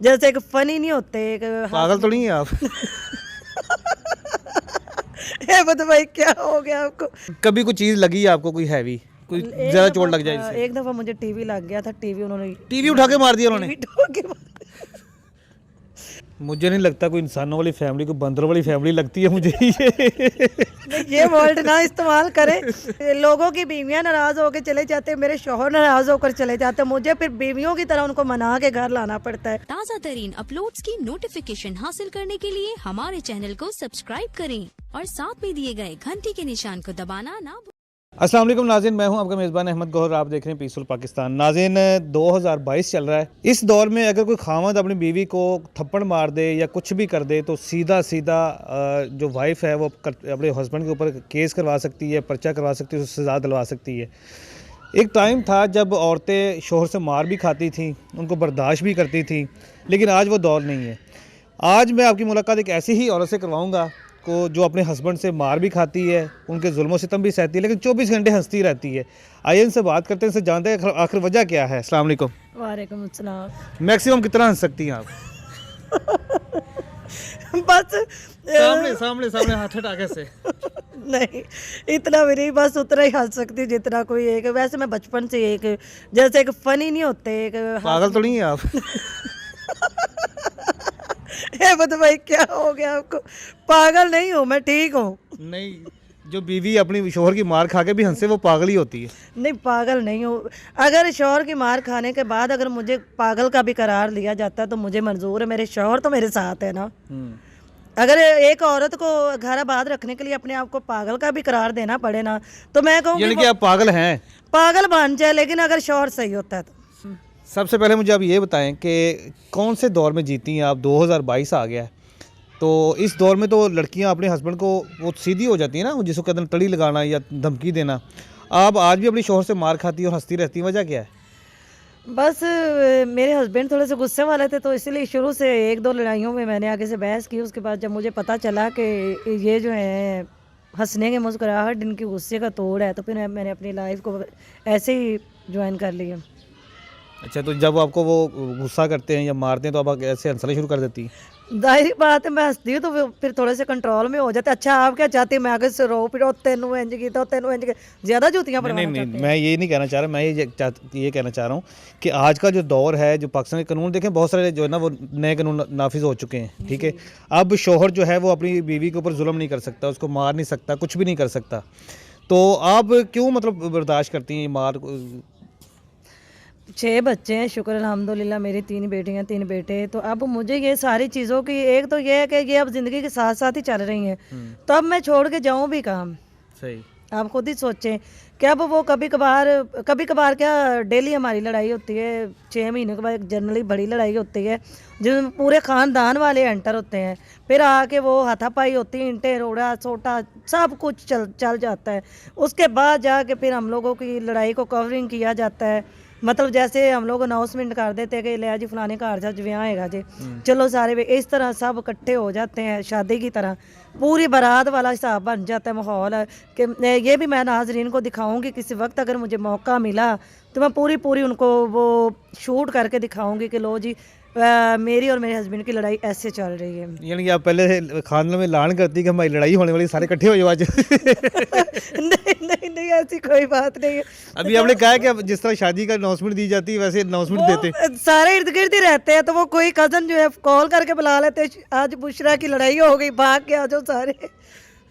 जैसे एक फनी नहीं होते, एक पागल तो नहीं है आप? है बता भाई क्या हो गया आपको? कभी कोई चीज़ लगी है आपको, कोई हैवी, कोई एक ज़्यादा दफा चोट लग जाए इससे? एक दफा मुझे टीवी लग गया था। टीवी उन्होंने टीवी उठा के मार दिया उन्होंने? टीवी ठोक के मार- मुझे नहीं लगता कोई इंसानों वाली फैमिली को बंदरों वाली फैमिली लगती है मुझे ये। नहीं, ये वर्ड ना इस्तेमाल करें। लोगों की बीवियां नाराज होकर चले जाते हैं, मेरे शौहर नाराज होकर चले जाते हैं, मुझे फिर बीवियों की तरह उनको मना के घर लाना पड़ता है। ताज़ा तरीन अपलोड्स की नोटिफिकेशन हासिल करने के लिए हमारे चैनल को सब्सक्राइब करें और साथ में दिए गए घंटी के निशान को दबाना ना भूलें। अस्सलाम वालेकुम नाज़रीन, मैं हूं आपका मेज़बान अहमद गौहर। आप देख रहे हैं पीसफुल पाकिस्तान। नाज़रीन, 2022 चल रहा है। इस दौर में अगर कोई खामद अपनी बीवी को थप्पड़ मार दे या कुछ भी कर दे तो सीधा जो वाइफ है वो अपने हस्बैंड के ऊपर केस करवा सकती है, पर्चा करवा सकती है, उससे सज़ा दिलवा सकती है। एक टाइम था जब औरतें शोहर से मार भी खाती थीं, उनको बर्दाश्त भी करती थीं, लेकिन आज वो दौर नहीं है। आज मैं आपकी मुलाकात एक ऐसी ही औरत से करवाऊँगा को जो अपने हस्बैंड से मार भी खाती है, उनके जुल्म सितम भी सहती है, लेकिन 24 घंटे हंसती रहती है। आइए इनसे बात करते हैं, इनसे जानते हैं आखिर वजह क्या है। अस्सलाम वालेकुम। वालेकुम अस्सलाम। मैक्सिमम कितना हंस सकती हैं आप? बस सामने सामने हाथ हटा के से। नहीं, इतना भी नहीं, बस उतना ही हंस सकती जितना कोई एक। वैसे मैं बचपन से एक जैसे एक फनी नहीं होते, एक पागल तो नहीं है आप? है बता भाई क्या हो गया आपको? पागल नहीं हूँ मैं, ठीक हूँ। नहीं, जो बीवी अपनी शोहर की मार खा के भी हंसे वो पागल ही होती है। नहीं, पागल नहीं हूँ। अगर शौहर की मार खाने के बाद अगर मुझे पागल का भी करार लिया जाता है तो मुझे मंजूर है। मेरे शौहर तो मेरे साथ है ना। अगर एक औरत को घर आबाद रखने के लिए अपने आप को पागल का भी करार देना पड़े ना, तो मैं यानी कहूँगी कि आप पागल हैं? पागल बन जाए, लेकिन अगर शौहर सही होता है तो। सबसे पहले मुझे आप ये बताएं कि कौन से दौर में जीती हैं आप? 2022 आ गया है, तो इस दौर में तो लड़कियां अपने हस्बैंड को वो सीधी हो जाती है ना, जिसको कहते हैं तड़ी लगाना या धमकी देना। आप आज भी अपनी शोहर से मार खाती हैं और हंसती रहती हैं, वजह क्या है? बस मेरे हस्बैंड थोड़े से गुस्से वाले थे, तो इसलिए शुरू से एक दो लड़ाइयों में मैंने आगे से बहस की। उसके बाद जब मुझे पता चला कि ये जो है हंसने के मुस्कुराहट इनकी गुस्से का तोड़ है, तो फिर मैंने अपनी लाइफ को ऐसे ही ज्वाइन कर लिया। अच्छा, तो जब आपको वो गुस्सा करते हैं या मारते हैं तो आप ऐसे हंसना शुरू कर देती हैं? जाहिर बात है, मैं हंसती हूँ तो फिर थोड़े से कंट्रोल में हो जाते। अच्छा आप क्या चाहती हैं मैं आगे से रो फिर तेनू इंज की तो तेनू इंज की ज्यादा जूतियां नहीं पड़वाना नहीं, चाहते हैं? मैं ये नहीं कहना चाह रहा। मैं ये कहना चाह रहा हूँ कि आज का जो दौर है, जो पाकिस्तान के कानून देखें, बहुत सारे जो है ना वो नए कानून नाफिज हो चुके हैं। ठीक है, अब शोहर जो है वो अपनी बीवी के ऊपर जुल्म नहीं कर सकता, उसको मार नहीं सकता, कुछ भी नहीं कर सकता। तो आप क्यों मतलब बर्दाश्त करती हैं मार? 6 बच्चे हैं, शुक्र अल्हम्दुलिल्लाह। मेरी 3 बेटियां 3 बेटे। तो अब मुझे ये सारी चीज़ों की एक तो ये है कि ये अब ज़िंदगी के साथ साथ ही चल रही हैं, तो अब मैं छोड़ के जाऊं भी काम। सही। आप खुद ही सोचें कि अब वो कभी कभार क्या डेली हमारी लड़ाई होती है। 6 महीनों के बाद जनरली बड़ी लड़ाई होती है जिसमें पूरे ख़ानदान वाले एंटर होते हैं। फिर आके वो हाथापाई होती है, ईंटें रोड़ा सोटा सब कुछ चल जाता है। उसके बाद जाके फिर हम लोगों की लड़ाई को कवरिंग किया जाता है। मतलब जैसे हम लोग अनाउंसमेंट कर देते हैं कि ले जी फलाने घर जा ब्याह हैगा जी, चलो सारे इस तरह सब इकट्ठे हो जाते हैं शादी की तरह। पूरी बारात वाला हिसाब बन जाता है माहौल कि ये भी मैं नाजरीन को दिखाऊंगी किसी वक्त अगर मुझे मौका मिला तो मैं पूरी उनको वो शूट करके दिखाऊंगी कि लो जी मेरी और मेरे हस्बैंड की लड़ाई ऐसे चल रही है। यानी कि आप पहले खानदान में ऐलान करती कि हमारी लड़ाई होने वाली, सारे इकट्ठे हो जाओ आज। नहीं ऐसी कोई बात नहीं है। अभी आपने कहा है कि अब जिस तरह शादी का अनाउंसमेंट दी जाती है वैसे अनाउंसमेंट देते। सारे इर्द गिर्द ही रहते हैं, तो वो कोई कजन जो है कॉल करके बुला लेते हैं, आज बुशरा की लड़ाई हो गई, भाग के आ जाओ सारे।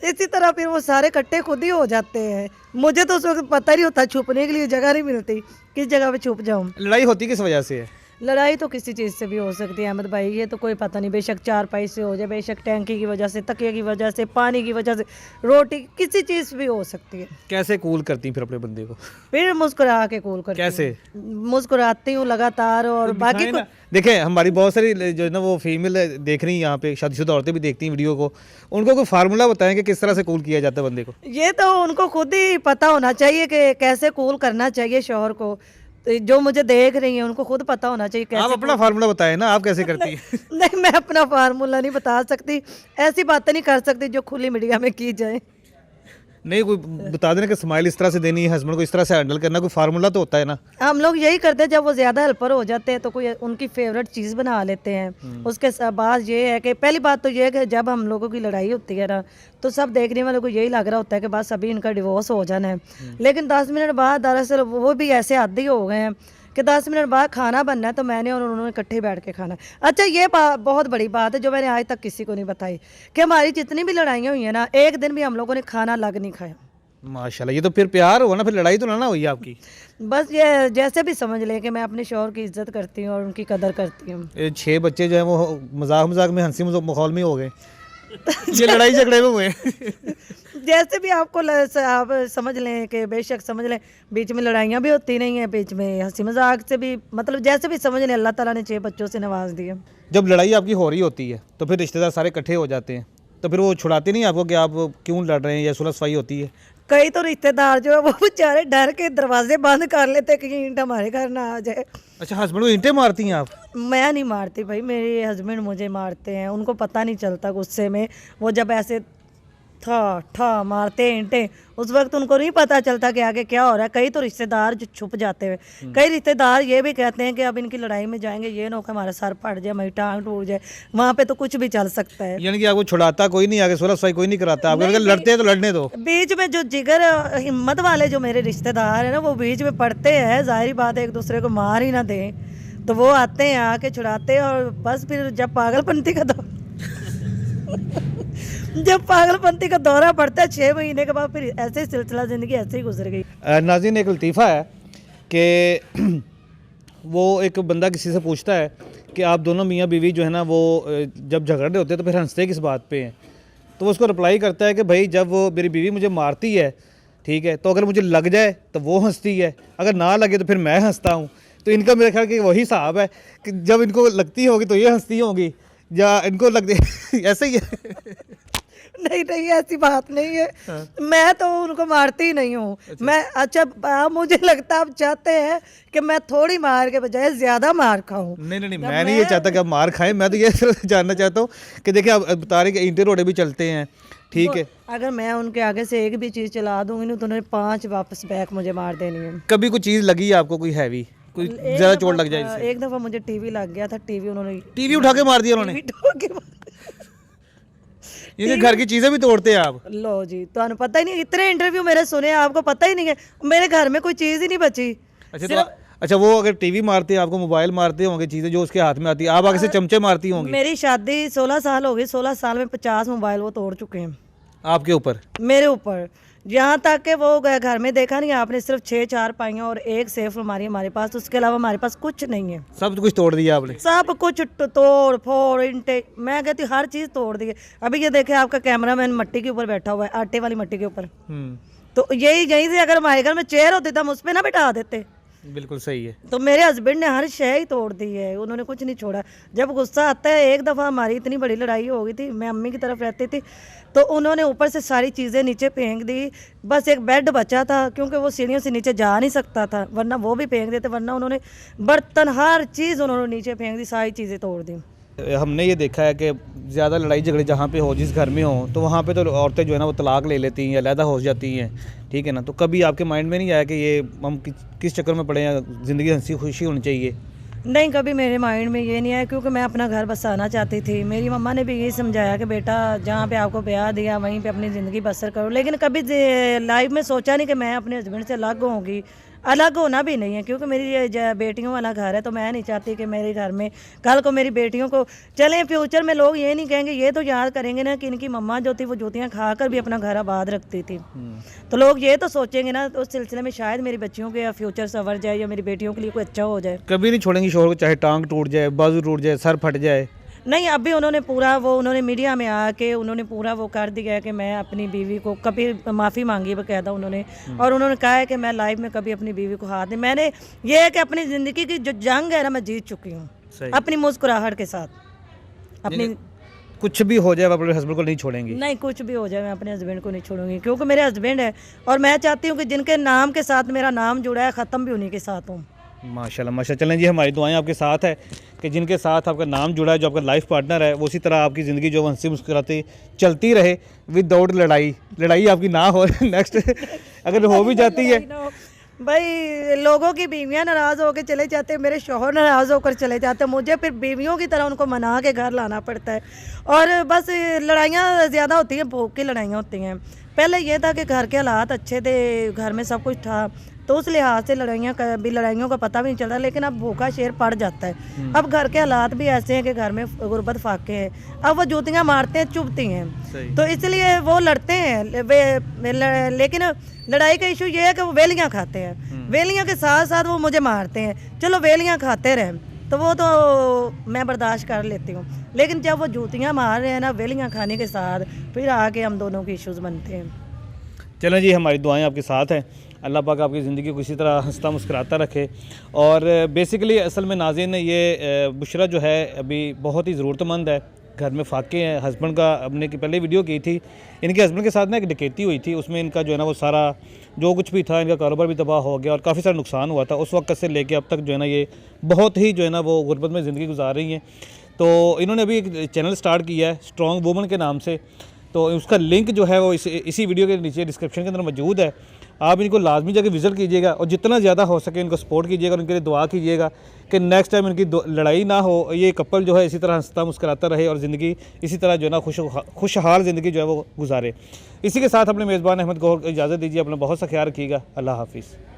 इसी तरह फिर वो सारे इकट्ठे खुद ही हो जाते हैं। मुझे तो उस वक्त पता नहीं होता, छुपने के लिए जगह नहीं मिलती, किस जगह पे छुप जाऊँ। लड़ाई होती किस वजह से है? लड़ाई तो किसी चीज़ से भी हो सकती है अहमद भाई, ये तो कोई पता नहीं। बेशक चारपाई से हो जाए, बेशक टैंकी की वजह से, तकिए की वजह से, पानी की वजह से, रोटी, किसी चीज़ से भी हो सकती है। कैसे कूल करती हैं फिर अपने बंदे को? फिर मुस्कुरा के कूल करती कैसे? हूँ, मुस्कुराती हूँ लगातार। और बाकी देखें, हमारी बहुत सारी जो है ना वो फीमेल देख रही हैं यहाँ पे, शादीशुदा औरतें भी देखती हैं वीडियो को। उनको कोई फार्मूला बताएं कि किस तरह से कूल किया जाता है बंदे को? ये तो उनको खुद ही पता होना चाहिए कि कैसे कूल करना चाहिए शौहर को। तो जो मुझे देख रही हैं उनको खुद पता होना चाहिए कैसे। आप अपना फार्मूला बताएं ना, आप कैसे करती हैं? नहीं, मैं अपना फार्मूला नहीं बता सकती, ऐसी बातें नहीं कर सकती जो खुली मीडिया में की जाए। नहीं, कोई बता देना कि स्माइल इस तरह से देनी है, हस्बैंड को इस तरह से हैंडल करना, कोई फार्मूला तो होता है ना। हम लोग यही करते हैं, जब वो ज़्यादा हेल्पर हो जाते हैं तो कोई उनकी फेवरेट चीज़ बना लेते हैं। उसके बाद ये है कि पहली बात तो ये है कि जब हम लोगों की लड़ाई होती है ना, तो सब देखने वालों को यही लग रहा होता है कि बस अभी इनका डिवोर्स हो जाना है। लेकिन 10 मिनट बाद दरअसल वो भी ऐसे आदी हो गए हैं कि 10 मिनट बाद खाना बनना है तो मैंने और उन्होंने इकट्ठे बैठ के खाना है। अच्छा, ये बहुत बड़ी बात है जो मैंने आज तक किसी को नहीं बताई कि हमारी जितनी भी लड़ाइयाँ हुई हैं ना, एक दिन भी हम लोगों ने खाना अलग नहीं खाया। माशाल्लाह, ये तो फिर प्यार हुआ ना, फिर लड़ाई तो ना हुई आपकी। बस ये जैसे भी समझ लें कि मैं अपने शौहर की इज्जत करती हूँ और उनकी कदर करती हूँ। 6 बच्चे जो है वो मजाक मजाक में, हंसी माहौल में हो गए, ये लड़ाई झगड़े में हुए। जैसे भी आपको आप समझ लें कि बेशक समझ लें, बीच में लड़ाइयाँ भी होती नहीं है, बीच में हंसी मजाक से भी, मतलब जैसे भी समझ लें, अल्लाह ताला ने 6 बच्चों से नवाज दिया। जब लड़ाई आपकी हो रही होती है तो फिर रिश्तेदार सारे इकट्ठे हो जाते हैं, तो फिर वो छुड़ाते नहीं आपको कि आप क्यों लड़ रहे हैं, या सुलह सफाई होती है? कई तो रिश्तेदार जो है वो बेचारे डर के दरवाजे बंद कर लेते कि ईंट हमारे घर ना आ जाए। अच्छा, हस्बैंड को ईंटें मारती हैं आप? मैं नहीं मारती भाई, मेरे हस्बैंड मुझे मारते हैं। उनको पता नहीं चलता गुस्से में, वो जब ऐसे ठा ठा मारते हैं ईंटें, उस वक्त उनको नहीं पता चलता कि आगे क्या हो रहा है। कई तो रिश्तेदार जो छुप जाते हैं, कई रिश्तेदार ये भी कहते हैं कि अब इनकी लड़ाई में जाएंगे, ये ना हो कि हमारा सर फट जाए, हमारी टांग टूट जाए। वहाँ पे तो कुछ भी चल सकता है। यानी कि आपको छुड़ाता कोई नहीं, आगे सुलह सफाई कोई नहीं कराता, आपको अगर लड़ते हैं तो लड़ने दो। बीच में जो जिगर हिम्मत वाले जो मेरे रिश्तेदार हैं ना, वो बीच में पड़ते हैं। जाहिर बात है, एक दूसरे को मार ही ना दें, तो वो आते हैं, आके छुड़ाते हैं। और बस फिर जब पागलपंती का जब पागलपंती का दौरा पड़ता है 6 महीने के बाद, फिर ऐसे ही सिलसिला ज़िंदगी ऐसे ही गुजर गई। नाज़रीन, एक लतीफ़ा है कि वो एक बंदा किसी से पूछता है कि आप दोनों मियाँ बीवी जो है ना, वो जब झगड़ रहे होते हैं तो फिर हंसते किस बात पे हैं? तो वो उसको रिप्लाई करता है कि भाई, जब वो मेरी बीवी मुझे मारती है, ठीक है, तो अगर मुझे लग जाए तो वो हंसती है, अगर ना लगे तो फिर मैं हंसता हूँ। तो इनका मेरे ख्याल कि वही हिसाब है कि जब इनको लगती होगी तो ये हंसती होंगी, या इनको लग ऐसे ही है। नहीं नहीं, ऐसी बात नहीं है। मैं तो उनको मारती ही नहीं हूँ। मैं अच्छा, मुझे लगता है आप चाहते हैं कि मैं थोड़ी मार के बजाय ज्यादा मार खाऊं। नहीं नहीं नहीं, मैं नहीं ये चाहता कि आप मार खाएं। मैं तो ये जानना चाहता हूँ कि देखिए, आप बता रहे कि ईंटें रोड़े भी चलते हैं, ठीक है, अगर मैं उनके आगे से एक भी चीज़ चला दूंगी ना, तो उन्होंने 5 वापस बैक मुझे मार देनी है। कभी कोई चीज़ लगी आपको, कोई हैवी, कोई ज़्यादा चोट लग जाए इससे? एक दफ़ा मुझे टीवी लग गया था। टीवी उन्होंने टीवी उठा के मार दिया उन्होंने? ये घर की चीज़ें भी तोड़ते हैं आप? लो जी, तो पता ही नहीं, इतने इंटरव्यू मेरे सुने, आपको पता ही नहीं है मेरे घर में कोई चीज़ ही नहीं बची। अच्छा, तो अच्छा, वो अगर टीवी मारते हैं आपको, मोबाइल मारते होंगे, चीज़ें जो उसके हाथ में आती है, आप आगे से चमचे मारती होंगी? मेरी शादी 16 साल हो गई, 16 साल में 50 मोबाइल वो तोड़ चुके हैं आपके ऊपर, मेरे ऊपर। यहाँ तक कि वो घर में देखा नहीं आपने, सिर्फ 6 चारपाइयाँ और एक सेफ अलमारी हमारे पास, उसके अलावा हमारे पास कुछ नहीं है। सब कुछ तोड़ दिया आपने? सब कुछ तोड़ फोड़, इंटे, मैं कहती हर चीज़ तोड़ दी है। अभी ये देखे, आपका कैमरामैन मट्टी के ऊपर बैठा हुआ है, आटे वाली मट्टी के ऊपर। तो यहीं से अगर हमारे घर में चेयर होती तो हम उस पर ना बिठा देते। बिल्कुल सही है। तो मेरे हस्बैंड ने हर शय ही तोड़ दी है, उन्होंने कुछ नहीं छोड़ा। जब गुस्सा आता है, एक दफ़ा हमारी इतनी बड़ी लड़ाई हो गई थी, मैं अम्मी की तरफ रहती थी, तो उन्होंने ऊपर से सारी चीज़ें नीचे फेंक दी। बस एक बेड बचा था, क्योंकि वो सीढ़ियों से नीचे जा नहीं सकता था, वरना वो भी फेंक देते, वरना उन्होंने बर्तन हर चीज़ उन्होंने नीचे फेंक दी, सारी चीज़ें तोड़ दी। हमने ये देखा है कि ज़्यादा लड़ाई झगड़े जहाँ पे हो, जिस घर में हो, तो वहाँ पे तो औरतें जो है ना वो तलाक ले लेती हैं या अलहदा हो जाती हैं, ठीक है ना। तो कभी आपके माइंड में नहीं आया कि ये हम किस चक्कर में पड़े हैं, ज़िंदगी हंसी खुशी होनी चाहिए? नहीं, कभी मेरे माइंड में ये नहीं आया, क्योंकि मैं अपना घर बसाना चाहती थी। मेरी मम्मा ने भी यही समझाया कि बेटा, जहाँ पे आपको ब्याह दिया वहीं पे अपनी ज़िंदगी बसर करो। लेकिन कभी लाइफ में सोचा नहीं कि मैं अपने हस्बैंड से अलग होंगी। अलग होना भी नहीं है, क्योंकि मेरी बेटियों वाला घर है, तो मैं नहीं चाहती कि मेरे घर में कल को मेरी बेटियों को चलें फ्यूचर में लोग ये नहीं कहेंगे, ये तो याद करेंगे ना कि इनकी मम्मा जो थी वो जूतियाँ खाकर भी अपना घर आबाद रखती थी। तो लोग ये तो सोचेंगे ना, तो उस सिलसिले में शायद मेरी बच्चियों के फ्यूचर संवर जाए या मेरी बेटियों के लिए कोई अच्छा हो जाए। कभी नहीं छोड़ेंगी शोहर को, चाहे टांग टूट जाए, बाजू टूट जाए, सर फट जाए? नहीं, अभी उन्होंने पूरा उन्होंने मीडिया में आके उन्होंने पूरा वो कर दिया है कि मैं अपनी बीवी को कभी माफ़ी मांगी बकायदा उन्होंने, और उन्होंने कहा है कि मैं लाइफ में कभी अपनी बीवी को हाथ नहीं, मैंने ये है कि अपनी ज़िंदगी की जो जंग है ना, मैं जीत चुकी हूँ अपनी मुस्कुराहट के साथ। अपनी कुछ भी हो जाए आप अपने हस्बैंड को नहीं छोड़ेंगी? नहीं, कुछ भी हो जाए मैं अपने हस्बैंड को नहीं छोड़ूंगी, क्योंकि मेरे हस्बैंड है और मैं चाहती हूँ कि जिनके नाम के साथ मेरा नाम जुड़ा है, ख़त्म भी उन्हीं के साथ हूँ। माशाल्लाह माशाल्लाह। चलें जी, हमारी दुआएं आपके साथ है कि जिनके साथ आपका नाम जुड़ा है, जो आपका लाइफ पार्टनर है, वो उसी तरह आपकी ज़िंदगी जो हंसी मुस्कुराती चलती रहे विदाउट लड़ाई आपकी ना हो। नेक्स्ट अगर हो भी जाती है, भाई लोगों की बीवियां नाराज़ होकर चले जाते हैं, मेरे शौहर नाराज़ होकर चले जाते हैं, मुझे फिर बीवियों की तरह उनको मना के घर लाना पड़ता है। और बस लड़ाइयाँ ज़्यादा होती हैं, भूख की लड़ाइयाँ होती हैं। पहले ये था कि घर के हालात अच्छे थे, घर में सब कुछ था, तो उस लिहाज से लड़ाइयों का पता भी नहीं चलता। लेकिन अब भूखा शेर पड़ जाता है। अब घर के हालात भी ऐसे हैं कि घर में गुर्बत फाके हैं, अब वो जूतियाँ मारते हैं, चुभती हैं, तो इसलिए वो लड़ते हैं। लेकिन लड़ाई का इशू ये है कि वो वेलियाँ खाते हैं, वेलियाँ के साथ साथ वो मुझे मारते हैं। चलो वेलियाँ खाते रहें तो वो तो मैं बर्दाश्त कर लेती हूँ, लेकिन जब वो जूतियाँ मार रहे हैं ना वेलियाँ खाने के साथ, फिर आके हम दोनों के इश्यूज़ बनते हैं। चलें जी, हमारी दुआएं आपके साथ हैं। अल्लाह पाक आपकी ज़िंदगी को इसी तरह हंसता मुस्कुराता रखे। और बेसिकली असल में नाज़रीन, ये बुशरा जो है अभी बहुत ही ज़रूरतमंद है, घर में फाके हैं। हस्बैंड का हमने की पहले वीडियो की थी, इनके हस्बैंड के साथ ना एक डकैती हुई थी, उसमें इनका जो है ना वो सारा जो कुछ भी था, इनका कारोबार भी तबाह हो गया और काफ़ी सारा नुकसान हुआ था। उस वक्त से लेके अब तक जो है ना ये बहुत ही जो है ना वो गुर्बत में ज़िंदगी गुजार रही हैं। तो इन्होंने अभी एक चैनल स्टार्ट किया है स्ट्रॉन्ग वुमन के नाम से, तो उसका लिंक जो है वो इसी वीडियो के नीचे डिस्क्रिप्शन के अंदर मौजूद है। आप इनको लाजमी जाके विज़िट कीजिएगा और जितना ज़्यादा हो सके इनको सपोर्ट कीजिएगा और इनके लिए दुआ कीजिएगा कि नेक्स्ट टाइम इनकी लड़ाई ना हो, ये कपल जो है इसी तरह हंसता मुस्कुराता रहे और ज़िंदगी इसी तरह जो है ना खुशहाल ज़िंदगी जो है वो गुजारे। इसी के साथ अपने मेज़बान अहमद गौहर को इजाज़त दीजिए। अपना बहुत सा ख्याल रखिएगा। अल्लाह हाफिज़।